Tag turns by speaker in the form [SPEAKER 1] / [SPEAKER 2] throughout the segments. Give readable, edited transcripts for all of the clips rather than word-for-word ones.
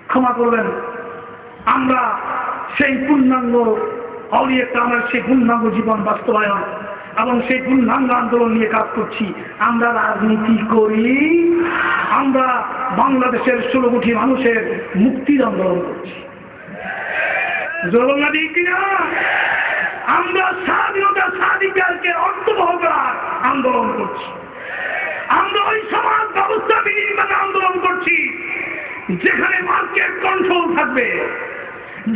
[SPEAKER 1] ক্ষমা করবেন। আমরা সেই পূর্ণাঙ্গ আউলিয়া কামাল, সেই পূর্ণাঙ্গ জীবন বাস্তবায়ন এবং সেই পূর্ণাঙ্গ আন্দোলন নিয়ে কাজ করছি। আমরা রাজনীতি করি, আমরা বাংলাদেশের 16 কোটি মানুষের মুক্তির আন্দোলন করছি। জোরনা দিই কিনা? আমরা স্বাধীনতা স্বাধিকারকে অর্থবহ করার আন্দোলন করছি। আমরা ওই সমাজ ব্যবস্থা বিনির্মাণে আন্দোলন করছি যেখানে মার্কেট কন্ট্রোল থাকবে,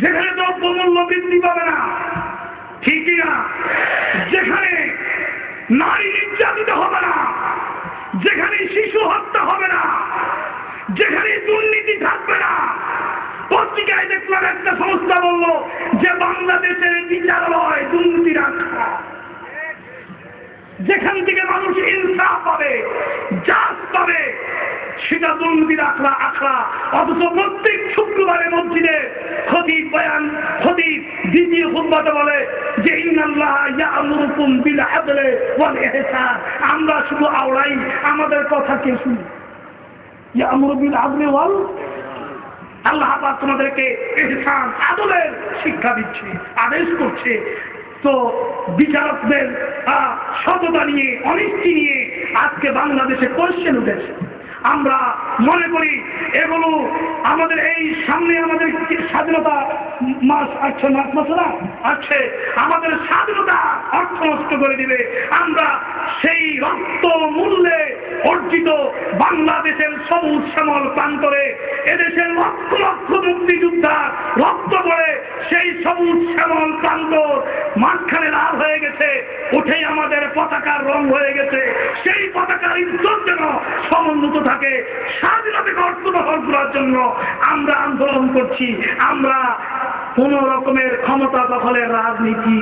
[SPEAKER 1] যেখানে দ্রব্যমূল্য বৃদ্ধি পাবে না, ঠিকই না? যেখানে নারী নির্যাতিত হবে না, যেখানে শিশু হত্যা হবে না, যেখানে দুর্নীতি থাকবে না। পত্রিকায় দেখলাম একটা সংস্থা বলল যে বাংলাদেশের বিচারালয় দুর্নীতি রাখা, যেখান থেকে মানুষ ইনসাফ পাবে, জাজ পাবে, সেটা দুর্নীতির আখড়া। অথচ প্রত্যেক শুক্রবারে মসজিদে খতিব দ্বিতীয় খুতবাতে বলে যে ইন্নাল্লাহ ইয়া'মুরুকুম বিল আদলি ওয়াল ইহসান। আমরা শুধু আওড়াই, আমাদের কথা কে শুনি? ইয়া'মুরু বিল আদলি ওয়াল, আল্লাহ পাক তোমাদেরকে ইহসান, আদলের শিক্ষা দিচ্ছে, আদেশ করছে। তো বিচারকদের সততা নিয়ে, অনিষ্টি নিয়ে আজকে বাংলাদেশে কোয়েশ্চেন উঠেছে। আমরা মনে করি এগুলো আমাদের এই সামনে আমাদের স্বাধীনতা মাস আসছে, আসছে, আমাদের স্বাধীনতা অর্থ নষ্ট করে দিবে। আমরা সেই রক্ত মূল্যে অর্জিত বাংলাদেশের সবুজ শ্যামল প্রান্তরে এদেশের লক্ষ লক্ষ মুক্তিযোদ্ধা রক্ত পড়ে সেই সবুজ শ্যামল প্রান্তর মাঝখানে লাল হয়ে গেছে, উঠেই আমাদের পতাকার রং হয়ে গেছে। সেই পতাকার ইজ্জত যেন সমুন্নত থাকে, স্বাধীনতাকে অর্থবহন করার জন্য আমরা আন্দোলন করছি। আমরা কোন রকমের ক্ষমতা দখলের রাজনীতি